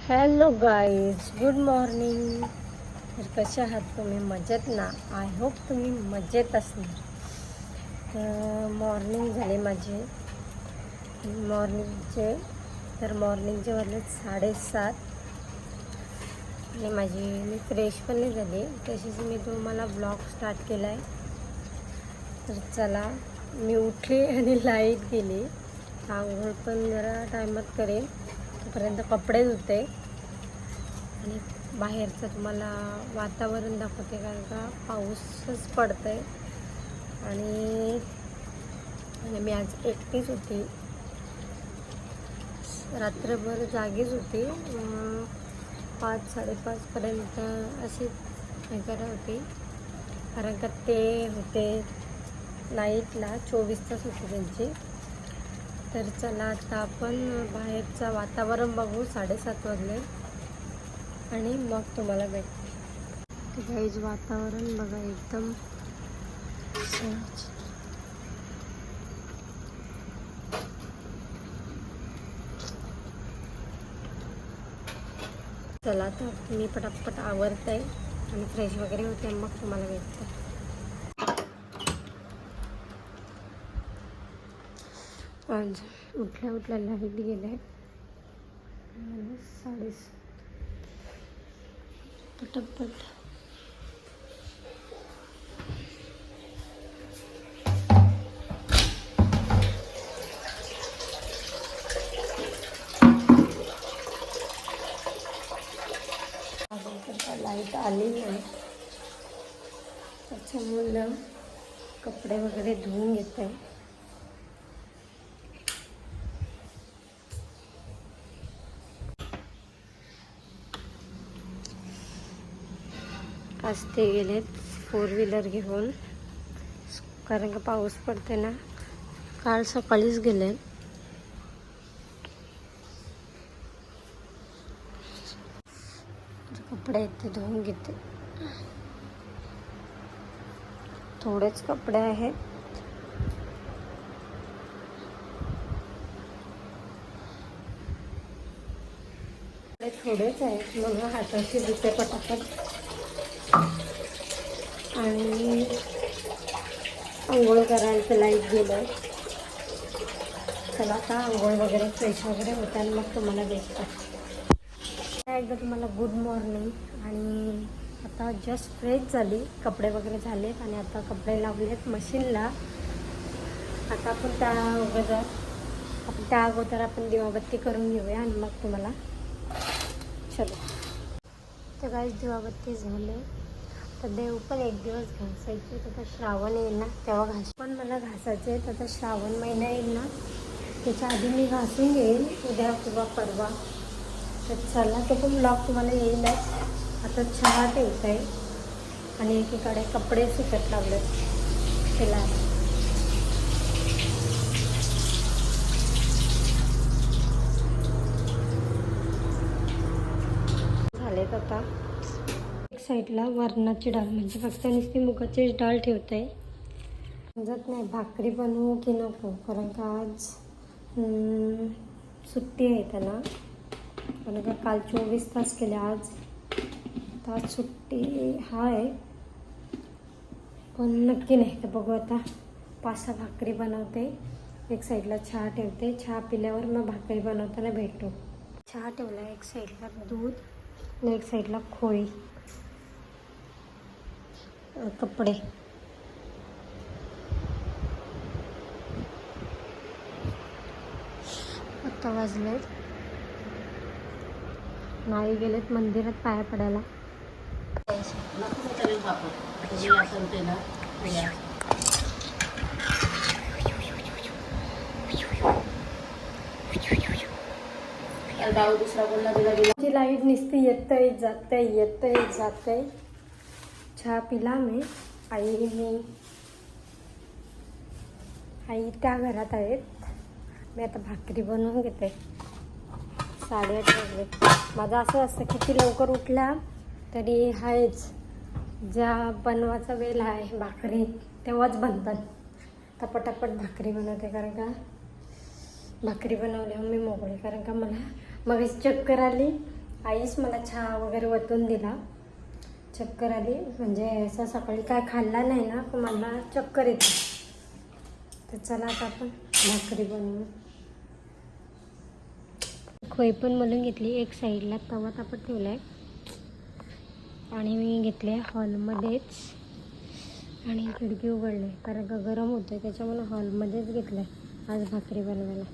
Hello guys, good morning. तर कसे आहात तुम्ही? मजेत ना? आय होप तुम्ही मजेत असणार. तर मॉर्निंग झाले माझे मॉर्निंगचे मॉर्निंगचे वाजले 7:30 आणि मी फ्रेश पण नाही झाली. तशीच मी तुम्हाला ब्लॉग स्टार्ट केला आहे. तर चला, मी उठली आणि लाईट गेली. आंघोळ पण जरा टायमात करेल, तोपर्यंत कपडे धुते आणि बाहेरचं तुम्हाला वातावरण दाखवते, कारण का पाऊसच पडतं आहे. आणि मी आज एकटीच होती, रात्रभर जागीच होती. 5-5:30पर्यंत अशी हे करत होती, कारण का ते होते नाईटला 24 तास होते त्यांची. तर चला, आता आपण बाहेरचं वातावरण बघू. 7:30 वाजले आणि मग तुम्हाला भेटते. गाईज, वातावरण बघा, एकदम चला, आता मी पटापट आवरते आणि फ्रेश वगैरे होते, मग तुम्हाला भेटते. आज उठल्या लाईट गेले 7:30. पटापट लाईट आली नाही, त्याच्यामुळे कपडे वगैरे धुवून घेते. आज ते गेलेत 4 व्हीलर घेऊन, कारण का पाऊस पडते ना. काल सकाळीच गेले. कपडे इथे धुवून घेते. थोडेच कपडे आहेत. थोडेच आहेत म्हणून हाताची धुते पटापट. आणि आंघोळ करायला तर लाईट गेलं. चला, आता आंघोळ वगैरे फ्रेश वगैरे होतं आणि मग तुम्हाला भेटतात. एकदा तुम्हाला गुड मॉर्निंग. आणि आता जस्ट फ्रेश झाली, कपडे वगैरे झालेत आणि आता कपडे लावलेत मशीनला. आता त्या अगोदर आपण दिवाबत्ती करून घेऊया आणि मग तुम्हाला चलो. तर काही दिवाबत्ती झाले. तर देव पण एक दिवस घासायचे. तर श्रावण येईल ना तेव्हा पण मला घासायचे आहेत. आता श्रावण महिना येईल ना, त्याच्या आधी मी घासून घेईल, उद्या किंवा परवा. तर चला, तो पण ब्लॉग तुम्हाला येईलच. आता चहा ठेवत आहे आणि एकीकडे कपडे सुकत लावलेत त्याला. झालेत आता. एक साईडला वरणाची डाळ, म्हणजे फक्त नुसती मुगाचीच डाळ ठेवते. समजत नाही भाकरी बनवू की नको, कारण का आज सुट्टी आहे त्याला. कारण का काल 24 तास केले, आज सुट्टी आहे. पण नक्की नाही, तर बघू आता. 5-6 भाकरी बनवते, एक साईडला चहा ठेवते. चहा पिल्यावर मग भाकरी बनवताना भेटू. चहा ठेवला, एक साईडला दूध आणि एक साईडला खोळी. कपडे आता वाजलेत. नाही गेलेत मंदिरात पाया पडायला. लाईट नुसती येतंय जातंय. चहा पिला मी. आई त्या घरात आहेत. मी आता भाकरी बनवून घेते. 8:30 वाजले. माझं असं असतं, किती लवकर उठला तरी आहेच, ज्या बनवायचा वेळ आहे भाकरी तेव्हाच बनतात. तर पटापट भाकरी बनवते, कारण का भाकरी बनवल्यावर मी मोकळी. कारण का मला मग चक्कर आली आईच मला चहा वगैरे वतून दिला. चक्कर आली म्हणजे असं सकाळी काय खाल्ला नाही ना तर मला चक्कर येते. तर चला आता आपण भाकरी बनवू. खोय पण मलून घेतली. एक साईडला तवा तापत ठेवला आहे आणि मी घेतले हॉलमध्येच आणि खिडकी उघडले कारण का गरम होतं आहे त्याच्यामुळे हॉलमध्येच घेतलं आहे आज भाकरी बनवायला.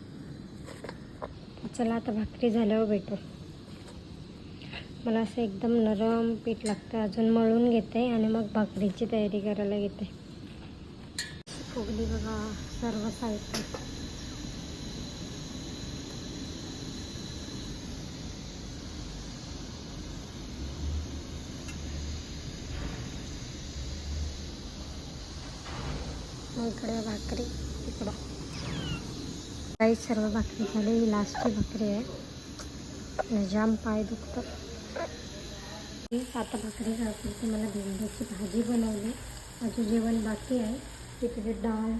चला आता भाकरी झाल्यावर भेटू. मला असं एकदम नरम पीठ लागतं. अजून मळून घेते आणि मग भाकरीची तयारी करायला घेते. फुगली बघा सर्व साहित्य. मग इकडे भाकरी इकडं काही सर्व भाकरी झाली. ही लास्टची भाकरी आहे. जाम पाय दुखतात. आता भाकरी करते. मला भेंडीची भाजी बनवली. अजून जेवण बाकी आहे. तिकडे डाळ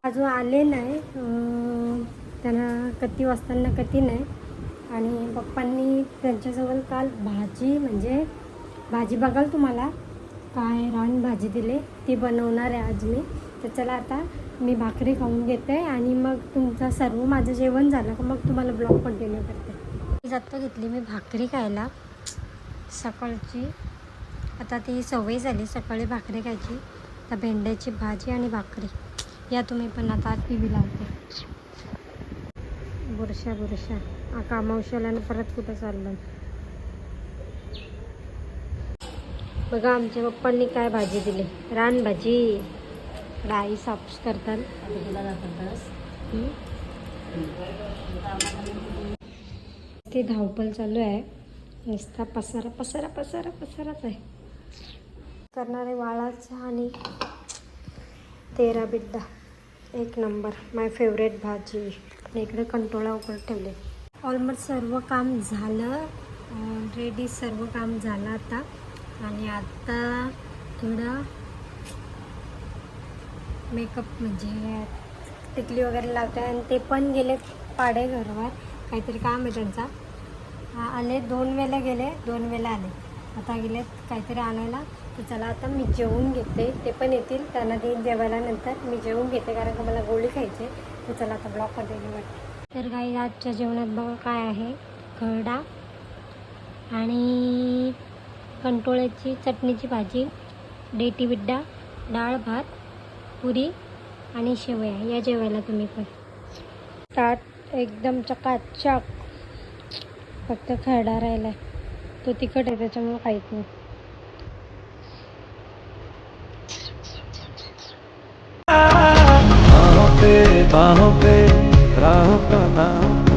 अजून आले नाही. त्यांना कधी वाजताना कधी नाही. आणि पप्पांनी त्यांच्याजवळ काल भाजी म्हणजे भाजी बघाल तुम्हाला काय रान भाजी दिली ती बनवणार आहे आज मी. तर चला आता मी भाकरी खाऊन घेते आणि मग तुमचं सर्व माझं जेवण झालं का मग तुम्हाला ब्लॉग कंटिन्यू करते. आता घेतली मी भाकरी खायला सकाळची. आता ती सवय झाली सकाळी भाकरी खायची. तर भेंड्याची भाजी आणि भाकरी या तुम्ही पण आता टी व्ही लावते. बुरशा कामावशाला आणि परत कुठं चाललं बघा. आमच्या पप्पांनी काय भाजी दिली रान भाजी. राई साफ करतात. ती धावपळ चालू आहे. नुसता पसाराच आहे. करणारे वाळाचा आणि तेरा बिड्डा एक नंबर माय फेवरेट भाजी. आणि इकडे कंटोळा उकळत ठेवले. ऑलमोस्ट सर्व काम झालं. ऑलरेडी सर्व काम झालं आता. आणि आता थोडं मेकअप म्हणजे टिकली वगैरे लावते. आणि ते पण गेले पाडे घरवर काहीतरी काम आहे त्यांचा. आले 2 वेळेला गेले 2 वेळेला आले. आता गेले काहीतरी आणायला. तर चला आता मी जेवून घेते. ते पण येतील त्यांना देईन जेवायला नंतर. मी जेवून घेते कारण का मला गोळी खायची. तर चला आता ब्लॉग कंटिन्यू करते. तर काही आजच्या जेवणात बघा काय आहे. खरडा आणि कंटोळ्याची चटणीची भाजी, डेटी बिड्डा, डाळ भात, पुरी आणि शेवया. या जेवायला तुम्ही पण. ताट एकदम चकाचक. फक्त खरडा राहिला तो तिखट आहे त्याच्यामुळे खायच नाही. बाहों पे राहों का नाम